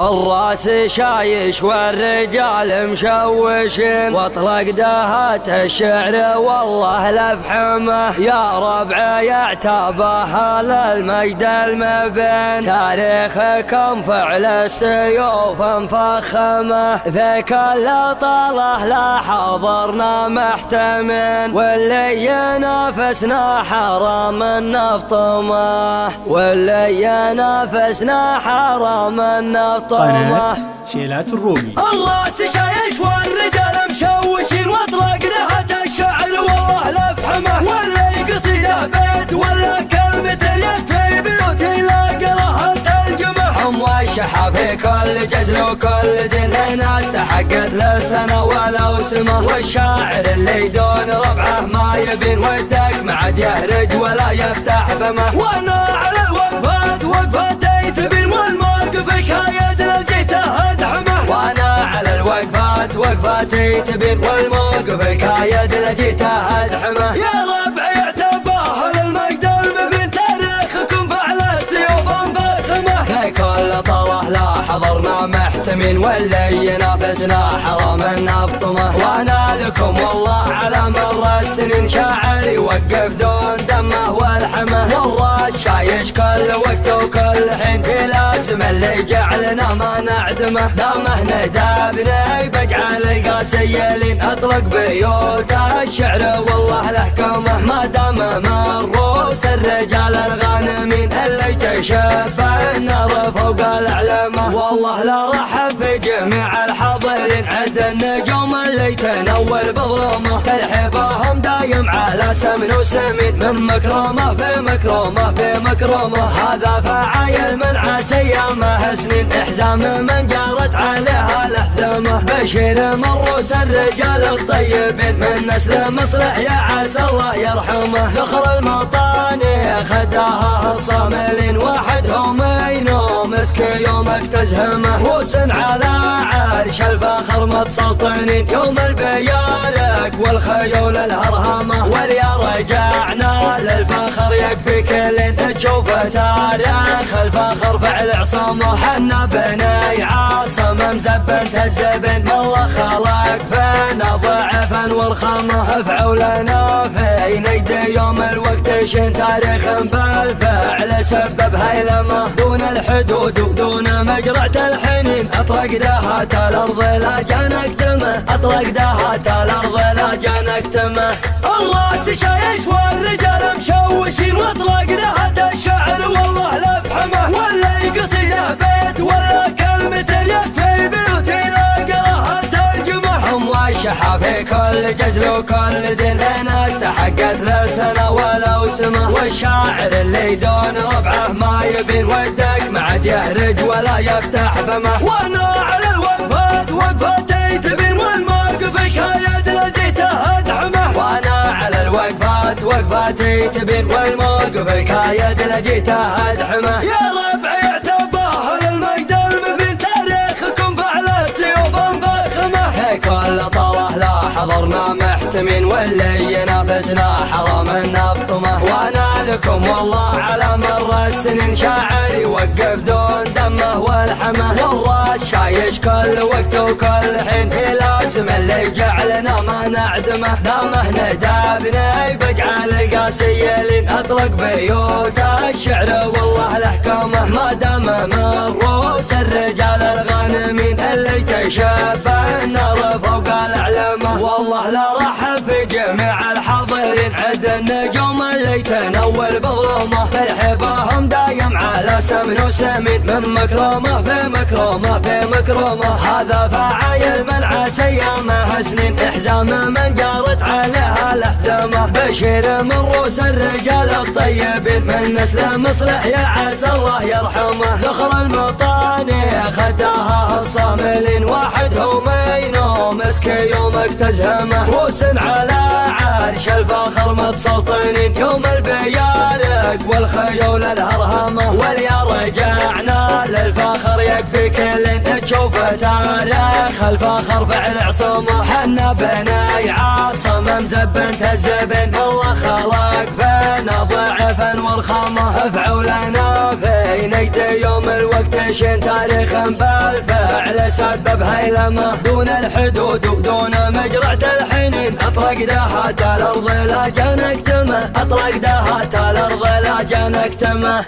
الراس شايش والرجال مشوشين، واطلق دهات الشعر والله لفحمه، يا ربع يعتبه للمجد المبين، تاريخكم فعل السيوف مفخمه، في كل طاله لا حضرنا محتمين، واللي ينافسنا حرام النفطمه، واللي ينافسنا حرام النفطمه. قناة شيلات الرومي. الراس شايش والرجال مشوشين، واطلق دهات الشعر والله لفحمه، واللي قصيده بيت ولا كلمة يكفي بيوتي لا قراها ترجمه، موشحة في كل جزل وكل زين، ناس تحقت للثنا ولو سمه، والشاعر اللي دون ربعه ما يبين، ودك معد يهرج ولا يفتح فمه، وانا على الوقفات وقفتي تبين، والموقف حكاية لجيته دحمه، وانا على الوقفات وقفتي تبين، والموقف حكاية لجيته دحمه، يا ربع يعتباه للمجد المبين، تاريخكم فعل السيوف مفخمه، في كل طله لا حضرنا محتمين، واللي ينافسنا حرام النفطمه، وانا لكم والله على مر السنين، شاعر يوقف دون دمه والحمه، والراس شايش كل وقت وكل حين، لازم اللي جعلنا ما نعدمه، دامه ندابني بجعل القاسيلين، اطلق بيوت الشعر والله لحكمه، ما دام مروس الرجال الغانمين، اللي تشبه النار فوق الاعلامه، والله لا رحب في جميع الحاضرين، عد النجوم اللي تنور بظلمه، ترحيبهم دايم على سمن وسمين، من مكرمه في مكرمه في مكرمه، هذا فعايل من عسى ايامه سنين، احزام من جارت عليها الاحزامه، بشير مروس الرجال الطيبين، من نسل مصلح يا عسى الله يرحمه، ذخر المطاني خداها الصاملين، وحدهم ينوم مسك يومك تزهمه، وسن على عرش الفخر متسلطنين، يوم البيارك والخيول الهرهمه، واليا رجعنا للفخر يكفي كلين، تشوف تاريخ الفخر فعل عصامه، حنا بني عاصم مزبن تزبن، والله خلق فينا ضعفا والخامه، افعوا لنا في نيد يوم الوقت شين، تاريخ بالفعل سبب هيلمه، دون الحدود ودون مجرعة الحنين، اطلق دهات الارض لا جنكتمه، اطلق دهات الارض لا جنكتمه، الراس شايش والرجال مشوشين، واطلق دهات الشعر والله لفحمه، واللي قصيده بيت ولا كلمة يكفي بيوتي لا قراها ترجمه، موشحة في كل جزل وكل زين، ناس تحقت للثنا ولو سمه، والشاعر اللي دون ربعه ما يبين، ودك معد يهرج ولا يفتح فمه، وانا على الوقفات وقفتي تبين، والموقف حكاية لجيته دحمه، وانا على الوقفات وقفتي تبين، والموقف حكاية لجيته دحمه، يا ربع يعتباه للمجد المبين، تاريخكم فعل السيوف مفخمه، في كل طله لا حضرنا محتمين، واللي ينافسنا حرام النفطمه، وانا لكم والله على مر السنين، شاعر يوقف دون دمه والحمه، والراس شايش كل وقت وكل حين، لازم اللي جعلنا ما نعدمه، دامه ندابني بجعل القاسيلين، اطلق بيوت الشعر والله لحكمه، ما دام مروس الرجال الغانمين، اللي تشبه النار فوق الاعلامه، والله لا رحب في جميع الحاضرين، عد النجوم اللي تنور بظلمه، ترحيبهم دايم على سمن وسمين، من مكرمه في مكرمه في مكرمه، هذا فعايل من عسى ايامه سنين، احزام من جارت عليها الاحزامه، بشير من روس الرجال الطيبين، من نسل مصلح يا عسى الله يرحمه، ذخر المطاني خداها الصاملين، وحدهم ينوم مسك يومك تزهمه، وسن على عرش الفخر متسلطنين، يوم البيارك والخيول الهرهمه، واليا رجعنا للفخر يكفي كلين، تشوف تاريخ الفخر فعل عصمه. حنا بني عاصم مزبن تزبن، الله خلق فينا ضعفا والخامه. افعوا لنا في نجد يوم الوقت شين تاريخ بالفعل سبب هيلمه. دون الحدود وبدون مجرعة الحنين اطلق دهات الارض لا جنكتمه، اطلق دهات الارض لا جنكتمه.